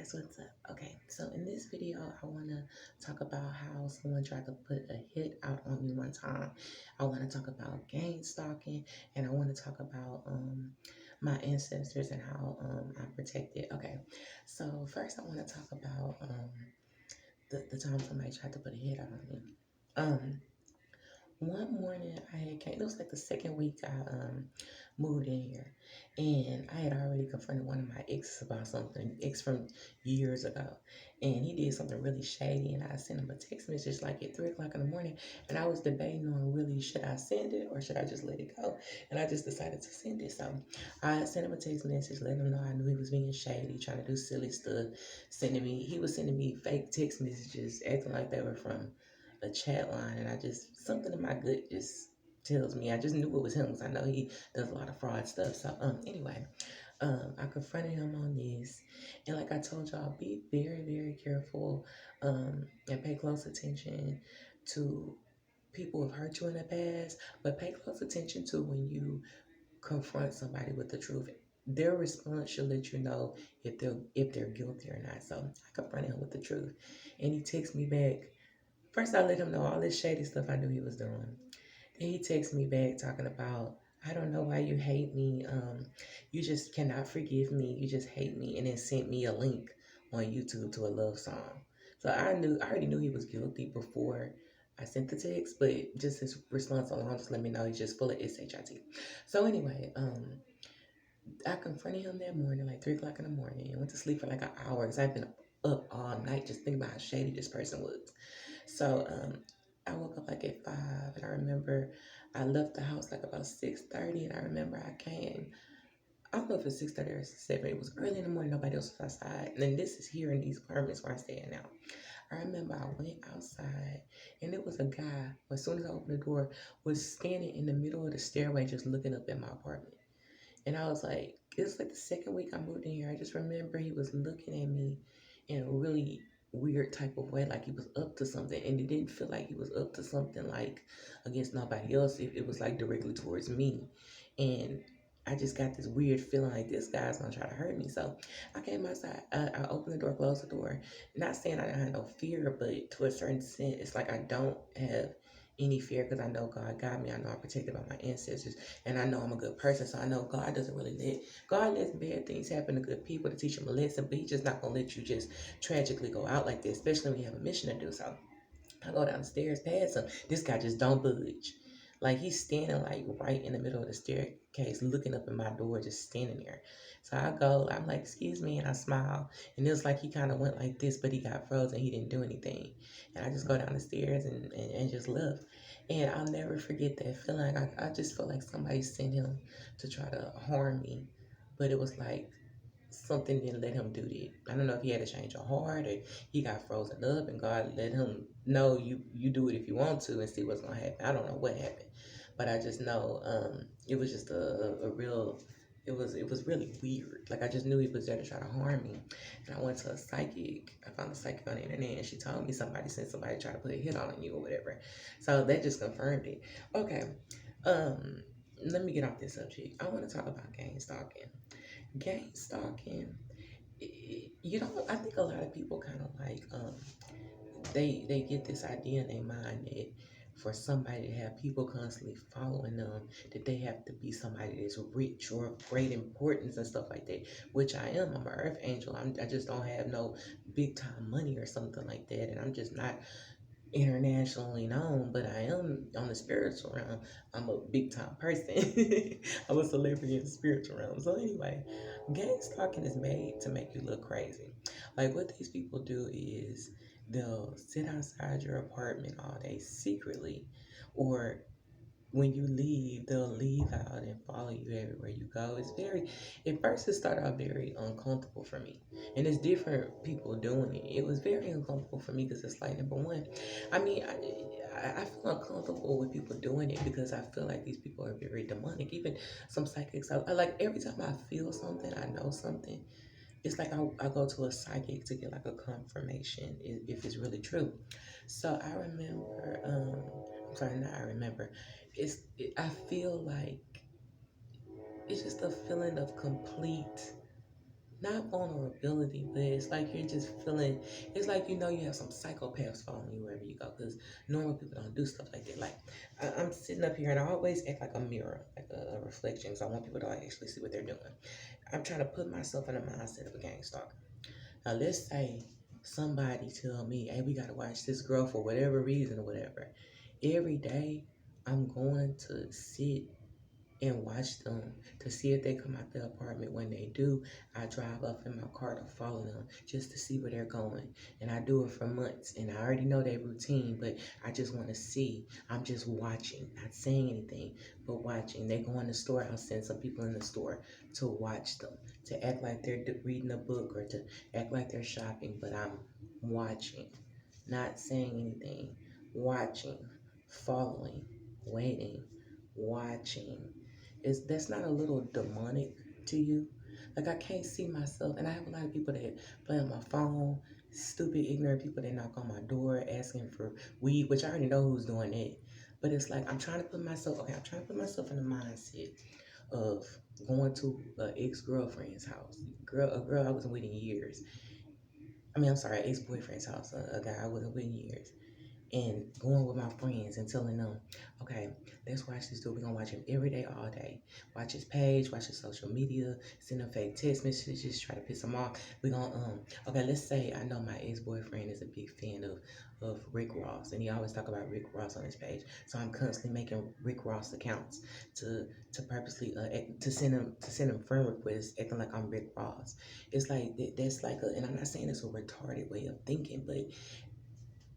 guys, what's up? Okay, so in this video, I want to talk about how someone tried to put a hit out on me one time. I want to talk about gang stalking, and I want to talk about my ancestors and how I'm protected. Okay, so first I want to talk about the time somebody tried to put a hit out on me. Um, One morning I had came, it was like the second week I moved in here, and I had already confronted one of my exes about something, ex from years ago, and he did something really shady, and I sent him a text message like at 3 o'clock in the morning, and I was debating on really should I send it or should I just let it go, and I just decided to send it. So I sent him a text message, letting him know I knew he was being shady, trying to do silly stuff, he was sending me fake text messages, acting like they were from a chat line, and I just something in my gut just tells me I just knew it was him because I know he does a lot of fraud stuff. So anyway, I confronted him on this, and like I told y'all, be very careful and pay close attention to people who've hurt you in the past, but pay close attention to when you confront somebody with the truth. Their response should let you know if they're guilty or not. So I confronted him with the truth, and he texted me back. First, I let him know all this shady stuff I knew he was doing. Then he texted me back talking about, I don't know why you hate me. You just cannot forgive me. You just hate me. And then sent me a link on YouTube to a love song. So I already knew he was guilty before I sent the text, but just his response alone just let me know he's just full of shit. So anyway, I confronted him that morning, like 3 o'clock in the morning, and went to sleep for like an hour because I've been up all night just thinking about how shady this person was. So I woke up like at 5, and I remember I left the house like about 6:30, and I remember I came. I don't know if it's 6:30 or 7. It was early in the morning. Nobody else was outside. And then this is here in these apartments where I'm staying now. I remember I went outside, and it was a guy. As soon as I opened the door, was standing in the middle of the stairway, just looking up at my apartment. And I was like, it was like the second week I moved in here. I just remember he was looking at me in a really weird type of way, like he was up to something. And it didn't feel like he was up to something like against nobody else. It was like directly towards me. And I just got this weird feeling like this guy's gonna try to hurt me. So I came outside. I opened the door, closed the door. Not saying I had no fear, but to a certain extent, it's like I don't have any fear because I know God got me. I know I'm protected by my ancestors, and I know I'm a good person. So I know God doesn't really God lets bad things happen to good people to teach them a lesson, but He's just not gonna let you just tragically go out like this, especially when you have a mission to do. So I go down the stairs past him. This guy just don't budge. Like he's standing like right in the middle of the staircase, looking up at my door, just standing there. So I go, I'm like, excuse me, and I smile. And it was like he kind of went like this, but he got frozen. He didn't do anything. And I just go down the stairs and just left. And I'll never forget that feeling. I just felt like somebody sent him to try to harm me. But it was like something didn't let him do that. I don't know if he had to change a heart or he got frozen up and God let him know you do it if you want to and see what's gonna happen. I don't know what happened. But I just know it was just a real it was really weird. Like I just knew he was there to try to harm me. And I went to a psychic. I found a psychic on the internet and she told me somebody said somebody tried to put a hit on you or whatever. So that just confirmed it. Okay. Um Let me get off this subject. I want to talk about gang stalking. Gang stalking, you know, I think a lot of people kind of like they get this idea in their mind that for somebody to have people constantly following them, that they have to be somebody that's rich or of great importance and stuff like that. Which I am. I'm an earth angel. I just don't have no big time money or something like that, and I'm just not internationally known, but I am on the spiritual realm. I'm a big time person. I'm a celebrity in the spiritual realm. So anyway, gang stalking is made to make you look crazy. Like what these people do is they'll sit outside your apartment all day secretly, or when you leave, they'll leave out and follow you everywhere you go. At first it started out very uncomfortable for me. And it's different people doing it. It was very uncomfortable for me because it's like, number one, I mean, I feel uncomfortable with people doing it because I feel like these people are very demonic. Even some psychics, I like every time I feel something, I know something. It's like I go to a psychic to get like a confirmation if it's really true. So I remember, I'm sorry, not I remember. I feel like it's just a feeling of complete, not vulnerability, but it's like you're just feeling, it's like you know you have some psychopaths following you wherever you go, because normal people don't do stuff like that. Like, I'm sitting up here and I always act like a mirror, like a reflection, because I want people to like, actually see what they're doing. I'm trying to put myself in the mindset of a gang stalker. Now, let's say somebody tell me, hey, we got to watch this girl for whatever reason or whatever. Every day, I'm going to sit and watch them to see if they come out the apartment. When they do, I drive up in my car to follow them just to see where they're going. And I do it for months. And I already know their routine, but I just want to see. I'm just watching, not saying anything, but watching. They go in the store, I'll send some people in the store to watch them, to act like they're reading a book or to act like they're shopping, but I'm watching, not saying anything, watching, following, waiting, watching. Is that's not a little demonic to you? Like, I can't see myself, and I have a lot of people that play on my phone, stupid, ignorant people that knock on my door asking for weed, which I already know who's doing it. But it's like I'm trying to put myself, okay, I'm trying to put myself in the mindset of going to an ex-girlfriend's house, a girl I wasn't with in years. I mean, I'm sorry, ex-boyfriend's house, a guy I wasn't with in years, and going with my friends and telling them, okay, let's watch this dude. We're gonna watch him every day, all day. Watch his page, watch his social media, send him fake text messages, try to piss him off. We're gonna okay, let's say I know my ex-boyfriend is a big fan of Rick Ross, and he always talk about Rick Ross on his page. So I'm constantly making Rick Ross accounts to purposely to send him friend requests acting like I'm Rick Ross. It's like that's like a, and I'm not saying it's a retarded way of thinking, but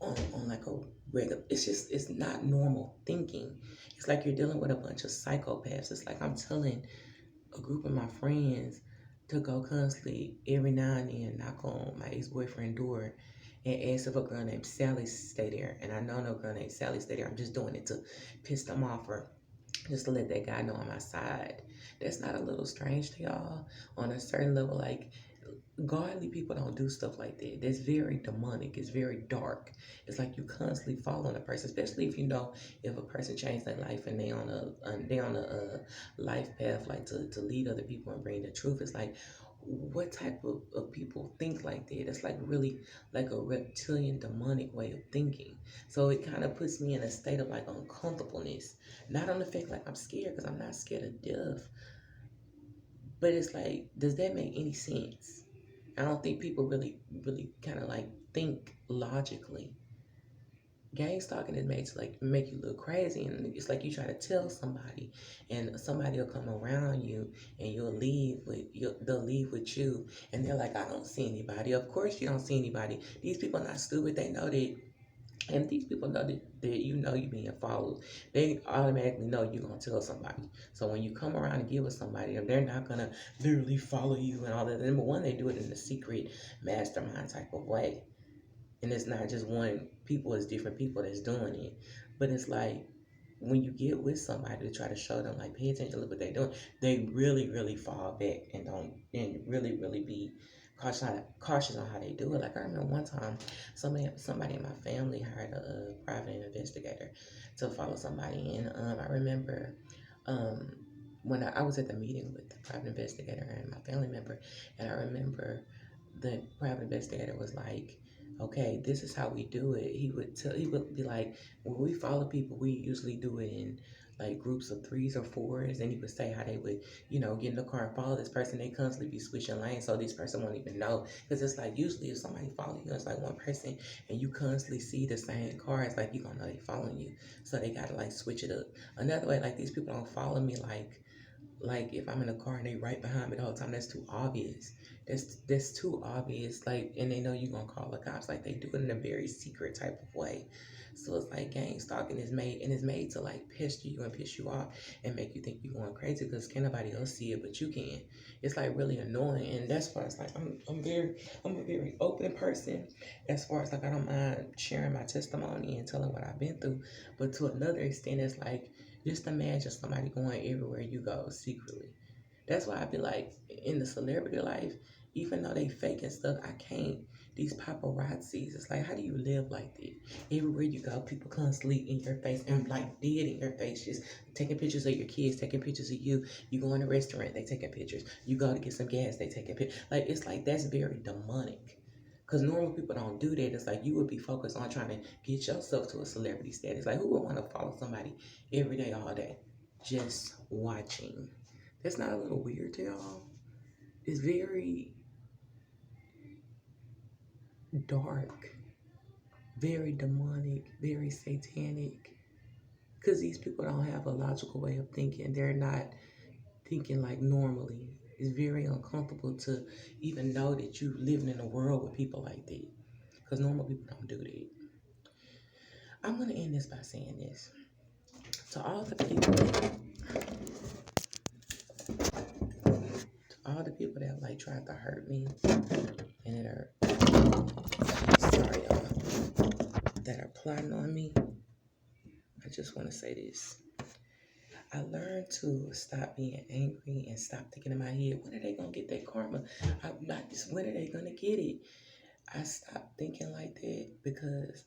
on like a regular, it's not normal thinking. It's like you're dealing with a bunch of psychopaths. It's like I'm telling a group of my friends to go constantly every now and then knock on my ex-boyfriend door and ask if a girl named Sally stay there. And I know no girl named Sally stay there. I'm just doing it to piss them off or just to let that guy know on my side. That's not a little strange to y'all on a certain level. Like, godly people don't do stuff like that. That's very demonic. It's very dark. It's like you constantly following a person, especially if you know if a person changed their life and they on a life path like to lead other people and bring the truth. It's like, what type of people think like that? It's like really like a reptilian demonic way of thinking. So it kind of puts me in a state of like uncomfortableness. Not on the fact like I'm scared, because I'm not scared of death. But it's like, does that make any sense? I don't think people really kind of like think logically. Gang stalking is made to like make you look crazy, and it's like you try to tell somebody, and somebody will come around you, and they'll leave with you, and they're like, I don't see anybody. Of course you don't see anybody. These people are not stupid. They know that. And these people know that you know you're being followed. They automatically know you're going to tell somebody. So when you come around and get with somebody, they're not going to literally follow you and all that. Number one, they do it in a secret mastermind type of way. And it's not just one people, it's different people that's doing it. But it's like when you get with somebody to try to show them like pay attention, look what they're doing, they really fall back and don't and really be cautious on how they do it. Like, I remember one time somebody in my family hired a private investigator to follow somebody, and I remember um when I was at the meeting with the private investigator and my family member, and I remember the private investigator was like, okay, this is how we do it. He would be like, when we follow people, we usually do it in like groups of threes or fours. And he would say how they would, get in the car and follow this person. They constantly be switching lanes, so this person won't even know. Because it's like usually if somebody follow you, it's like one person, and you constantly see the same car, it's like you gonna know they following you. So they gotta like switch it up. Another way, like these people don't follow me like if I'm in a car and they right behind me the whole time, that's too obvious. That's too obvious. Like, and they know you gonna call the cops. Like, they do it in a very secret type of way. So it's like gang stalking is made to like pester you and piss you off and make you think you're going crazy because can't nobody else see it but you can. It's like really annoying, and that's why it's like I'm a very open person as far as like I don't mind sharing my testimony and telling what I've been through, but to another extent, it's like just imagine somebody going everywhere you go secretly. That's why I be like, in the celebrity life, even though they fake and stuff, I can't. these paparazzis. It's like, how do you live like that? Everywhere you go, people constantly in your face and like dead in your face, just taking pictures of your kids, taking pictures of you. You go in a restaurant, they taking pictures. You go to get some gas, they taking pictures. Like, it's like that's very demonic. Because normal people don't do that. It's like you would be focused on trying to get yourself to a celebrity status. Like, who would want to follow somebody every day, all day, just watching? That's not a little weird to y'all? It's very dark, very demonic, very satanic. Because these people don't have a logical way of thinking. They're not thinking like normally. It's very uncomfortable to even know that you living in a world with people like that. Because normal people don't do that. I'm going to end this by saying this. To all the people that like tried to hurt me and that are, sorry y'all, that are plotting on me, I just want to say this. I learned to stop being angry and stop thinking in my head, when are they going to get that karma? When are they going to get it? I stopped thinking like that because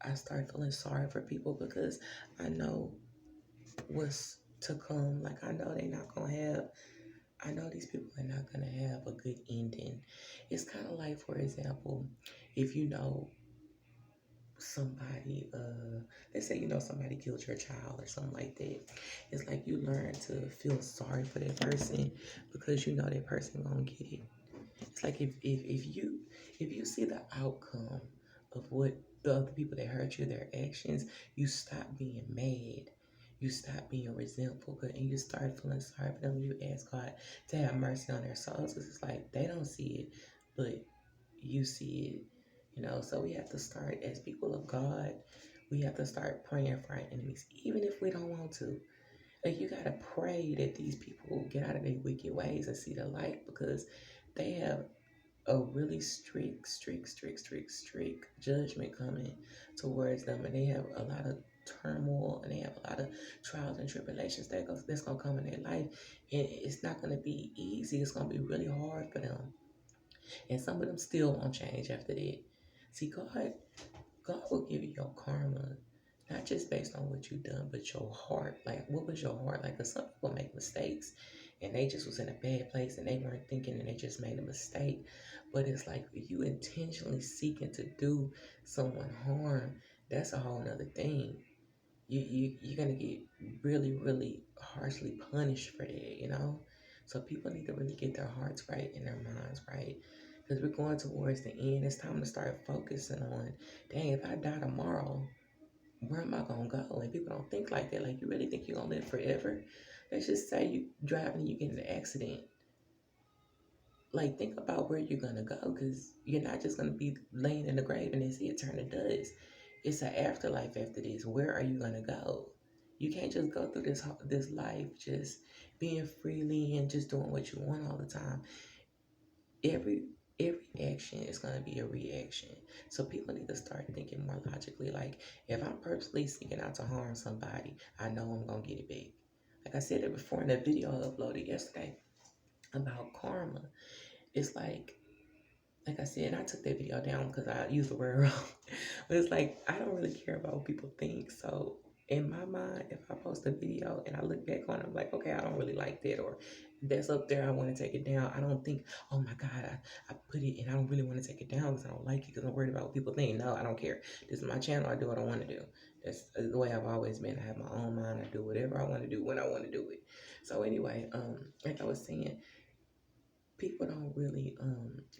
I started feeling sorry for people because I know what's to come. Like, I know they're not going to have, I know these people are not going to have a good ending. It's kind of like, for example, if you know somebody, let's say you know somebody killed your child or something like that. It's like you learn to feel sorry for that person because you know that person gonna get it. It's like if you see the outcome of what the other people that hurt you, their actions, you stop being mad. You stop being resentful, and you start feeling sorry for them. You ask God to have mercy on their souls. 'Cause it's like they don't see it, but you see it. So we have to start as people of God. We have to start praying for our enemies, even if we don't want to. Like, you gotta pray that these people get out of their wicked ways and see the light because they have a really strict judgment coming towards them, and they have a lot of turmoil and they have a lot of trials and tribulations that's gonna come in their life, and it's not gonna be easy. It's gonna be really hard for them, and some of them still won't change after that. See, God will give you your karma, not just based on what you've done, but your heart. Like, what was your heart like? Because some people make mistakes and they just was in a bad place and they weren't thinking and they just made a mistake. But it's like if you intentionally seeking to do someone harm, that's a whole nother thing. You're gonna get really, really harshly punished for that. So people need to really get their hearts right and their minds right. Because we're going towards the end. It's time to start focusing on, dang, if I die tomorrow, where am I gonna go? And people don't think like that. Like, you really think you're gonna live forever? Let's just say you driving and you get in an accident. Like, think about where you're gonna go, because you're not just gonna be laying in the grave and it's it turn to dust. It's an afterlife after this. Where are you gonna go? You can't just go through this life just being freely and just doing what you want all the time. Every action is gonna be a reaction. So people need to start thinking more logically. Like, if I'm purposely seeking out to harm somebody, I know I'm gonna get it back. Like I said it before in that video I uploaded yesterday about karma. It's like I said, I took that video down because I used the word wrong. But it's like, I don't really care about what people think. So in my mind, if I post a video and I look back on it, I'm like, okay, I don't really like that, or that's up there, I want to take it down. I don't think, oh my God, I put it and I don't really want to take it down because I don't like it because I'm worried about what people think. No, I don't care. This is my channel. I do what I want to do. That's the way I've always been. I have my own mind. I do whatever I want to do when I want to do it. So anyway, like I was saying, people don't really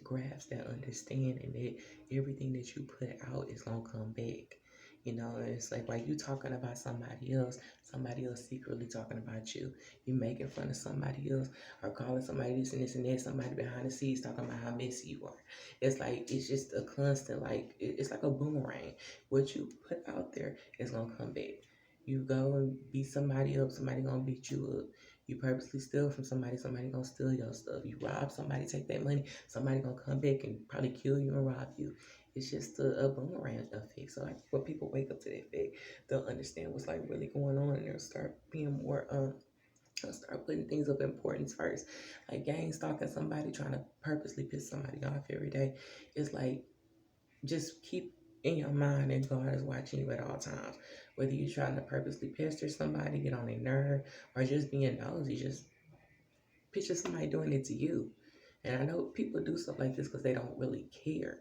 grasp that understanding that everything that you put out is gonna come back. It's like, while you talking about somebody else secretly talking about you. You making fun of somebody else or calling somebody this and that, somebody behind the scenes talking about how messy you are. It's like, it's just a constant, like, it's like a boomerang. What you put out there is gonna come back. You go and beat somebody up, somebody gonna beat you up. You purposely steal from somebody gonna steal your stuff. You rob somebody, take that money, somebody gonna come back and probably kill you and rob you. It's just a boomerang effect. So I think when people wake up to that fact, they'll understand what's like really going on, and they'll start being more they'll start putting things of importance first. Like gang stalking somebody, trying to purposely piss somebody off every day. It's like, just keep in your mind that God is watching you at all times. Whether you're trying to purposely pester somebody, get on their nerve, or just being nosy, just picture somebody doing it to you. And I know people do stuff like this because they don't really care.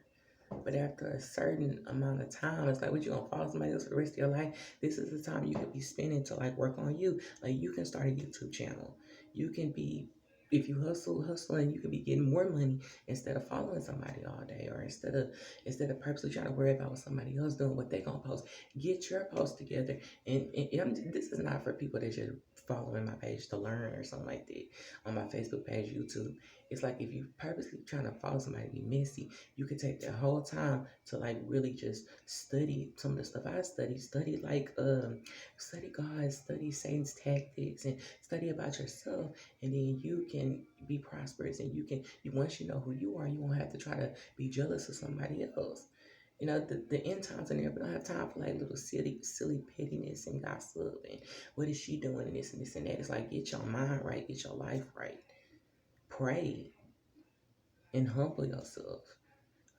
But after a certain amount of time, it's like, what, you gonna follow somebody else for the rest of your life? This is the time you could be spending to like work on you. Like you can start a YouTube channel. You can be, if you hustling, you could be getting more money instead of following somebody all day, or instead of purposely trying to worry about what somebody else doing, what they gonna post. Get your post together. This is not for people that just following my page to learn or something like that. On my Facebook page, YouTube, it's like if you purposely trying to follow somebody to be messy, you could take that whole time to like really just study some of the stuff I study like study God, study Satan's tactics, and study about yourself, and then you can be prosperous, and you once you know who you are, you won't have to try to be jealous of somebody else. The end times and there, we don't have time for like little silly pettiness and gossip and what is she doing and this and that. It's like, get your mind right, get your life right, pray and humble yourself.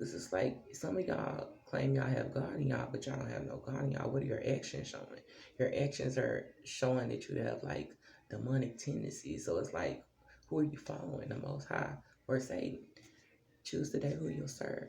This is like some of y'all claim y'all have God in y'all, but y'all don't have no God in y'all. What are your actions showing? Your actions are showing that you have like demonic tendencies. So it's like, who are you following, the Most High or Satan? Choose today who you'll serve.